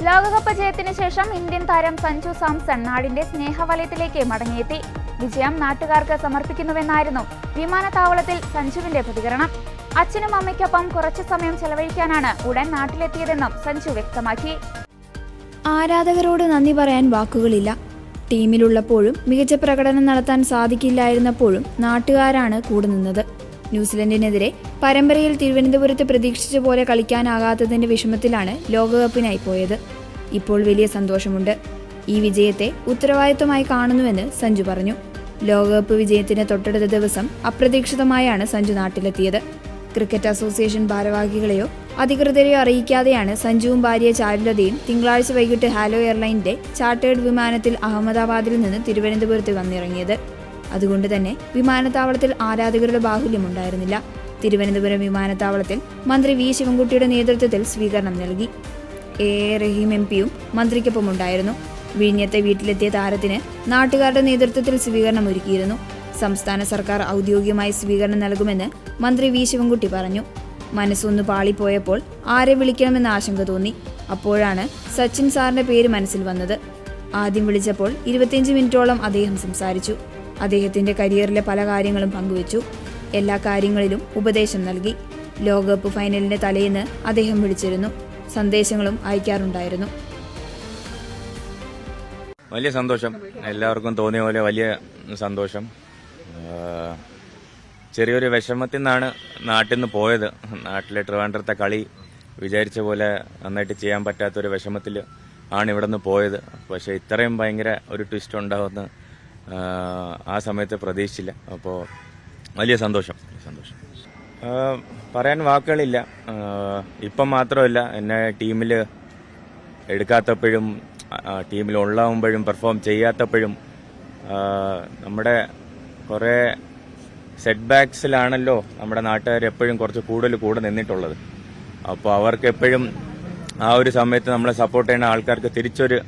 ലോകകപ്പ് ജയത്തിന് ശേഷം ഇന്ത്യൻ താരം സഞ്ജു സാംസൺ നാടിന്റെ സ്നേഹവലയത്തിലേക്ക് മടങ്ങിയെത്തി. വിജയം നാട്ടുകാർക്ക് സമർപ്പിക്കുന്നുവെന്നായിരുന്നു വിമാനത്താവളത്തിൽ സഞ്ജുവിന്റെ പ്രതികരണം. അച്ഛനും അമ്മയ്ക്കൊപ്പം കുറച്ചു സമയം ചെലവഴിക്കാനാണ് ഉടൻ നാട്ടിലെത്തിയതെന്നും സഞ്ജു വ്യക്തമാക്കി. ആരാധകരോട് നന്ദി പറയാൻ വാക്കുകളില്ല. ടീമിലുള്ളപ്പോഴും മികച്ച പ്രകടനം നടത്താൻ സാധിക്കില്ലായിരുന്നപ്പോഴും നാട്ടുകാരാണ് കൂടെ നിന്നത്. ന്യൂസിലൻഡിനെതിരെ പരമ്പരയിൽ തിരുവനന്തപുരത്ത് പ്രതീക്ഷിച്ച പോലെ കളിക്കാനാകാത്തതിന്റെ വിഷമത്തിലാണ് ലോകകപ്പിനായി പോയത്. ഇപ്പോൾ വലിയ സന്തോഷമുണ്ട്. ഈ വിജയത്തെ ഉത്തരവാദിത്വമായി കാണുന്നുവെന്ന് സഞ്ജു പറഞ്ഞു. ലോകകപ്പ് വിജയത്തിന് തൊട്ടടുത്ത ദിവസം അപ്രതീക്ഷിതമായാണ് സഞ്ജു നാട്ടിലെത്തിയത്. ക്രിക്കറ്റ് അസോസിയേഷൻ ഭാരവാഹികളെയോ അധികൃതരെയോ അറിയിക്കാതെയാണ് സഞ്ജുവും ഭാര്യ ചാരുലതയും തിങ്കളാഴ്ച വൈകിട്ട് ഹാലോ എയർലൈനിന്റെ ചാർട്ടേഡ് വിമാനത്തിൽ അഹമ്മദാബാദിൽ നിന്ന് തിരുവനന്തപുരത്ത് വന്നിറങ്ങിയത്. അതുകൊണ്ട് തന്നെ വിമാനത്താവളത്തിൽ ആരാധകരുടെ ബാഹുല്യമുണ്ടായിരുന്നില്ല. തിരുവനന്തപുരം വിമാനത്താവളത്തിൽ മന്ത്രി വി ശിവൻകുട്ടിയുടെ നേതൃത്വത്തിൽ സ്വീകരണം നൽകി. എ റഹീം എംപിയും മന്ത്രിക്കൊപ്പമുണ്ടായിരുന്നു. വിഴിഞ്ഞത്തെ വീട്ടിലെത്തിയ താരത്തിന് നാട്ടുകാരുടെ നേതൃത്വത്തിൽ സ്വീകരണം ഒരുക്കിയിരുന്നു. സംസ്ഥാന സർക്കാർ ഔദ്യോഗികമായി സ്വീകരണം നൽകുമെന്ന് മന്ത്രി വി ശിവൻകുട്ടി പറഞ്ഞു. മനസ്സൊന്ന് പാളിപ്പോയപ്പോൾ ആരെ വിളിക്കണമെന്ന ആശങ്ക തോന്നി. അപ്പോഴാണ് സച്ചിൻ സാറിന്റെ പേര് മനസ്സിൽ വന്നത്. ആദ്യം വിളിച്ചപ്പോൾ 25 മിനിറ്റോളം അദ്ദേഹം സംസാരിച്ചു. അദ്ദേഹത്തിന്റെ കരിയറിലെ പല കാര്യങ്ങളും പങ്കുവച്ചു. എല്ലാ കാര്യങ്ങളിലും ഉപദേശം നൽകി. ലോകകപ്പ് ഫൈനലിന്റെ തലേന്ന് അദ്ദേഹം വിളിച്ചിരുന്നു. സന്ദേശങ്ങളും അയക്കാറുണ്ടായിരുന്നു. വലിയ സന്തോഷം, എല്ലാവർക്കും തോന്നിയ പോലെ വലിയ സന്തോഷം. ചെറിയൊരു വിഷമത്തിൽ നിന്നാണ് നാട്ടിൽ നിന്ന് പോയത്. നാട്ടിലെ ട്രിവാൻഡ്രത്തെ കളി വിചാരിച്ച പോലെ നന്നായിട്ട് ചെയ്യാൻ പറ്റാത്തൊരു വിഷമത്തിൽ ആണ് ഇവിടെ നിന്ന് പോയത്. പക്ഷെ ഇത്രയും ഭയങ്കര ഒരു ട്വിസ്റ്റ് ഉണ്ടാവുമെന്ന് ആ സമയത്ത് പ്രതീക്ഷിച്ചില്ല. അപ്പോൾ വലിയ സന്തോഷം. പറയാൻ വാക്കുകളില്ല. ഇപ്പം മാത്രമല്ല, എന്നെ ടീമിൽ എടുക്കാത്തപ്പോഴും ടീമിൽ ഉള്ളാവുമ്പോഴും പെർഫോം ചെയ്യാത്തപ്പോഴും നമ്മുടെ കുറേ സെറ്റ് ബാക്സിലാണല്ലോ നമ്മുടെ നാട്ടുകാർ എപ്പോഴും കുറച്ച് കൂടുതൽ കൂടെ നിന്നിട്ടുള്ളത്. അപ്പോൾ അവർക്ക് എപ്പോഴും ആ ഒരു സമയത്ത് നമ്മളെ സപ്പോർട്ട് ചെയ്യുന്ന ആൾക്കാർക്ക് തിരിച്ചൊരു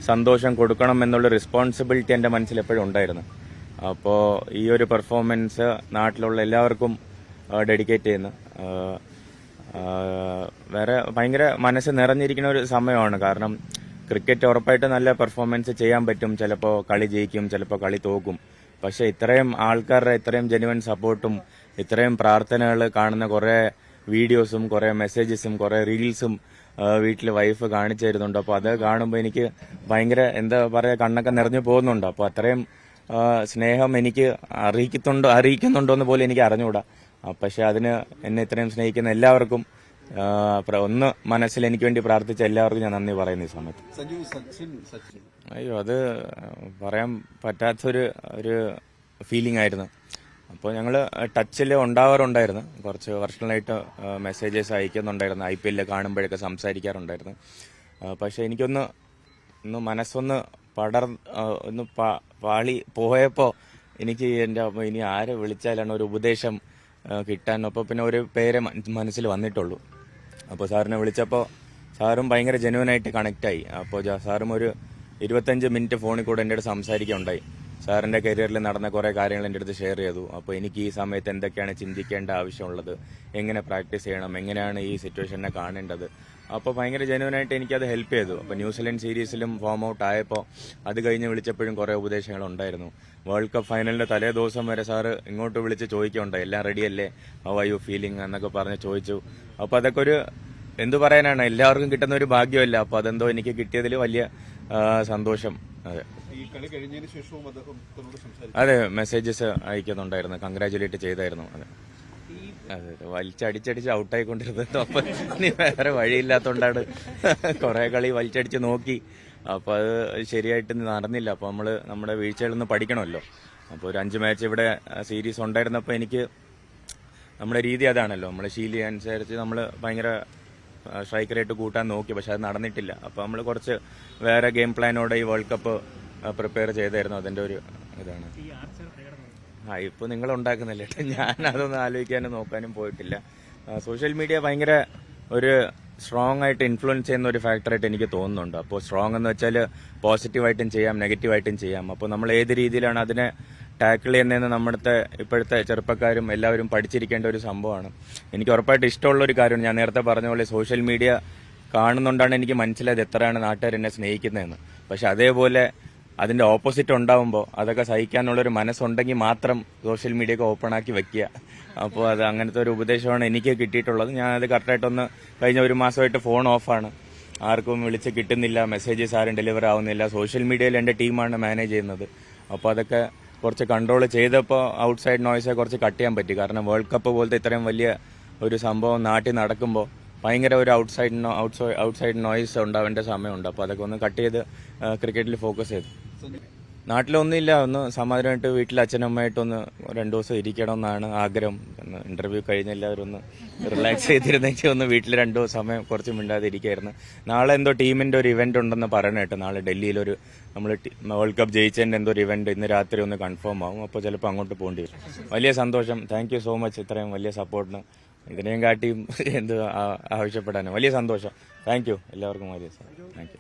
സന്തോഷം കൊടുക്കണം എന്നുള്ള റെസ്പോൺസിബിലിറ്റി എൻ്റെ മനസ്സിൽ എപ്പോഴും ഉണ്ടായിരുന്നു. അപ്പോൾ ഈ ഒരു പെർഫോമൻസ് നാട്ടിലുള്ള എല്ലാവർക്കും ഡെഡിക്കേറ്റ് ചെയ്യുന്നു. വേറെ ഭയങ്കര മനസ്സ് നിറഞ്ഞിരിക്കുന്ന ഒരു സമയമാണ്. കാരണം ക്രിക്കറ്റ് ഉറപ്പായിട്ട് നല്ല പെർഫോമൻസ് ചെയ്യാൻ പറ്റും. ചിലപ്പോൾ കളി ജയിക്കും, ചിലപ്പോൾ കളി തോക്കും. പക്ഷെ ഇത്രയും ആൾക്കാരുടെ ഇത്രയും ജെന്യുവൻ സപ്പോർട്ടും ഇത്രയും പ്രാർത്ഥനകൾ കാണുന്ന കുറേ വീഡിയോസും കുറേ മെസ്സേജസും കുറേ റീൽസും വീട്ടിൽ വൈഫ് കാണിച്ചു തരുന്നുണ്ട്. അപ്പോൾ അത് കാണുമ്പോൾ എനിക്ക് ഭയങ്കര എന്താ പറയുക, കണ്ണൊക്കെ നിറഞ്ഞു പോകുന്നുണ്ട്. അപ്പോൾ അത്രയും സ്നേഹം എനിക്ക് അറിയിക്കുന്നുണ്ടോ എന്ന് പോലും എനിക്ക് അറിഞ്ഞുകൂടാ. പക്ഷെ അതിന് എന്നെ ഇത്രയും സ്നേഹിക്കുന്ന എല്ലാവർക്കും ഒന്ന് മനസ്സിൽ എനിക്ക് വേണ്ടി പ്രാർത്ഥിച്ച എല്ലാവർക്കും ഞാൻ നന്ദി പറയുന്നു ഈ സമയത്ത്. അയ്യോ, അത് പറയാൻ പറ്റാത്തൊരു ഫീലിംഗ് ആയിരുന്നു. അപ്പോൾ ഞങ്ങൾ ടച്ചിൽ ഉണ്ടാവാറുണ്ടായിരുന്നു. കുറച്ച് വർഷങ്ങളായിട്ട് മെസ്സേജസ് അയക്കുന്നുണ്ടായിരുന്നു. IPL കാണുമ്പോഴൊക്കെ സംസാരിക്കാറുണ്ടായിരുന്നു. പക്ഷെ എനിക്കൊന്ന് മനസ്സൊന്ന് ഒന്ന് പാളി പോയപ്പോൾ എനിക്ക് എൻ്റെ ഇനി ആരെ വിളിച്ചാലാണ് ഒരു ഉപദേശം കിട്ടാൻ. അപ്പോൾ പിന്നെ ഒരു പേരെ മനസ്സിൽ വന്നിട്ടുള്ളൂ. അപ്പോൾ സാറിനെ വിളിച്ചപ്പോൾ സാറും ഭയങ്കര ജെന്യുവനായിട്ട് കണക്റ്റായി. അപ്പോൾ സാറും ഒരു 25 മിനിറ്റ് ഫോണിൽ കൂടെ എൻ്റെ അടുത്ത് സംസാരിക്കുകയുണ്ടായി. സാറിൻ്റെ കരിയറിൽ നടന്ന കുറേ കാര്യങ്ങൾ എൻ്റെ അടുത്ത് ഷെയർ ചെയ്തു. അപ്പോൾ എനിക്ക് ഈ സമയത്ത് എന്തൊക്കെയാണ് ചിന്തിക്കേണ്ട ആവശ്യമുള്ളത്, എങ്ങനെ പ്രാക്ടീസ് ചെയ്യണം, എങ്ങനെയാണ് ഈ സിറ്റുവേഷനെ കാണേണ്ടത്. അപ്പോൾ ഭയങ്കര ജെന്യുവനായിട്ട് എനിക്കത് ഹെൽപ്പ് ചെയ്തു. അപ്പോൾ ന്യൂസിലൻഡ് സീരീസിലും ഫോം ഔട്ട് ആയപ്പോൾ അത് കഴിഞ്ഞ് വിളിച്ചപ്പോഴും കുറേ ഉപദേശങ്ങളുണ്ടായിരുന്നു. വേൾഡ് കപ്പ് ഫൈനലിൻ്റെ തലേ ദിവസം വരെ സാറ് ഇങ്ങോട്ട് വിളിച്ച് ചോദിക്കുകയുണ്ടായി, എല്ലാം റെഡിയല്ലേ, ഹൗ ആർ യു ഫീലിംഗ് എന്നൊക്കെ പറഞ്ഞ് ചോദിച്ചു. അപ്പോൾ അതൊക്കെ ഒരു എന്തു പറയാനാണ്, എല്ലാവർക്കും കിട്ടുന്ന ഒരു ഭാഗ്യമല്ല. അപ്പോൾ അതെന്തോ എനിക്ക് കിട്ടിയതിൽ വലിയ സന്തോഷം. അതെ, മെസ്സേജസ് അയക്കുന്നുണ്ടായിരുന്നു, കൺഗ്രാജുലേറ്റ് ചെയ്തായിരുന്നു. അതെ, വലിച്ചടിച്ചടിച്ച് ഔട്ടായിക്കൊണ്ടിരുന്നത്. അപ്പം ഇനി വേറെ വഴിയില്ലാത്തതുകൊണ്ടാണ് കുറേ കളി വലിച്ചടിച്ച് നോക്കി. അപ്പോൾ അത് ശരിയായിട്ട് നടന്നില്ല. അപ്പോൾ നമ്മുടെ വീഴ്ചകളിൽ നിന്ന് പഠിക്കണമല്ലോ. അപ്പോൾ ഒരു 5 മാച്ച് ഇവിടെ സീരീസ് ഉണ്ടായിരുന്നപ്പോൾ എനിക്ക് നമ്മുടെ രീതി അതാണല്ലോ, നമ്മുടെ ശീലി അനുസരിച്ച് നമ്മൾ ഭയങ്കര സ്ട്രൈക്ക് റേറ്റ് കൂട്ടാൻ നോക്കി. പക്ഷെ അത് നടന്നിട്ടില്ല. അപ്പോൾ നമ്മൾ കുറച്ച് വേറെ ഗെയിം പ്ലാനോടെ ഈ വേൾഡ് കപ്പ് പ്രിപ്പയർ ചെയ്തായിരുന്നു. അതിൻ്റെ ഒരു ഇതാണ്. ഇപ്പോൾ നിങ്ങൾ ഉണ്ടാക്കുന്നില്ല, ഞാൻ അതൊന്നും ആലോചിക്കാനും നോക്കാനും പോയിട്ടില്ല. സോഷ്യൽ മീഡിയ ഭയങ്കര ഒരു സ്ട്രോങ് ആയിട്ട് ഇൻഫ്ലുവൻസ് ചെയ്യുന്ന ഒരു ഫാക്ടറായിട്ട് എനിക്ക് തോന്നുന്നുണ്ട്. അപ്പോൾ സ്ട്രോങ് എന്ന് വെച്ചാൽ പോസിറ്റീവായിട്ടും ചെയ്യാം, നെഗറ്റീവായിട്ടും ചെയ്യാം. അപ്പോൾ നമ്മൾ ഏത് രീതിയിലാണ് അതിനെ ടാക്കിൾ ചെയ്യുന്നതെന്ന് നമ്മുടെ ഇപ്പോഴത്തെ ചെറുപ്പക്കാരും എല്ലാവരും പഠിച്ചിരിക്കേണ്ട ഒരു സംഭവമാണ്. എനിക്ക് ഉറപ്പായിട്ട് ഇഷ്ടമുള്ള ഒരു കാര്യമാണ്. ഞാൻ നേരത്തെ പറഞ്ഞ പോലെ സോഷ്യൽ മീഡിയ കാണുന്നുണ്ടാണ് എനിക്ക് മനസ്സിലായത് എത്രയാണ് നാട്ടുകാർ എന്നെ സ്നേഹിക്കുന്നതെന്ന്. പക്ഷെ അതേപോലെ അതിന്റെ ഓപ്പോസിറ്റ് ഉണ്ടാവുമ്പോൾ അതൊക്കെ സഹിക്കാനുള്ളൊരു മനസ്സുണ്ടെങ്കിൽ മാത്രം സോഷ്യൽ മീഡിയ ഒക്കെ ഓപ്പൺ ആക്കി വെക്കുക. അപ്പോൾ അത് അങ്ങനത്തെ ഒരു ഉപദേശമാണ് എനിക്ക് കിട്ടിയിട്ടുള്ളത്. ഞാൻ അത് കറക്റ്റായിട്ടൊന്ന് കഴിഞ്ഞ ഒരു മാസമായിട്ട് ഫോൺ ഓഫാണ്, ആർക്കും വിളിച്ച് കിട്ടുന്നില്ല, മെസ്സേജസ് ആരും ഡെലിവർ ആവുന്നില്ല. സോഷ്യൽ മീഡിയയിൽ എൻ്റെ ടീമാണ് മാനേജ് ചെയ്യുന്നത്. അപ്പോൾ അതൊക്കെ കുറച്ച് കൺട്രോൾ ചെയ്തപ്പോൾ ഔട്ട്സൈഡ് നോയ്സെ കുറച്ച് കട്ട് ചെയ്യാൻ പറ്റി. കാരണം വേൾഡ് കപ്പ് പോലത്തെ ഇത്രയും വലിയ ഒരു സംഭവം നാട്ടിൽ നടക്കുമ്പോൾ ഭയങ്കര ഒരു ഔട്ട്സൈഡ് നോയ്സ് ഉണ്ടാവേണ്ട സമയമുണ്ട്. അപ്പോൾ അതൊക്കെ ഒന്ന് കട്ട് ചെയ്ത് ക്രിക്കറ്റിൽ ഫോക്കസ് ചെയ്തു. നാട്ടിലൊന്നുമില്ല, ഒന്ന് സമാധാനമായിട്ട് വീട്ടിൽ അച്ഛനമ്മയായിട്ടൊന്ന് 2 ദിവസം ഇരിക്കണം എന്നാണ് ആഗ്രഹം. ഇന്റർവ്യൂ കഴിഞ്ഞ എല്ലാവരും ഒന്ന് റിലാക്സ് ചെയ്തിരുന്നെങ്കിൽ ഒന്ന് വീട്ടിൽ 2 ദിവസം സമയം കുറച്ച് മിണ്ടാതെ ഇരിക്കായിരുന്നു. നാളെ എന്തോ ടീമിന്റെ ഒരു ഇവന്റ് ഉണ്ടെന്ന് പറയണ കേട്ടോ. നാളെ ഡൽഹിയിലൊരു നമ്മൾ വേൾഡ് കപ്പ് ജയിച്ചതിന്റെ എന്തോ ഒരു ഇവന്റ് ഇന്ന് രാത്രി ഒന്ന് കൺഫേം ആവും. അപ്പോൾ ചിലപ്പോൾ അങ്ങോട്ട് പോകേണ്ടി വരും. വലിയ സന്തോഷം. താങ്ക് യു സോ മച്ച് ഇത്രയും വലിയ സപ്പോർട്ടിന്. ഇതിനെയും കാട്ടിയും എന്ത് ആവശ്യപ്പെടാനും വലിയ സന്തോഷം. താങ്ക് യു എല്ലാവർക്കും. വലിയ താങ്ക് യു.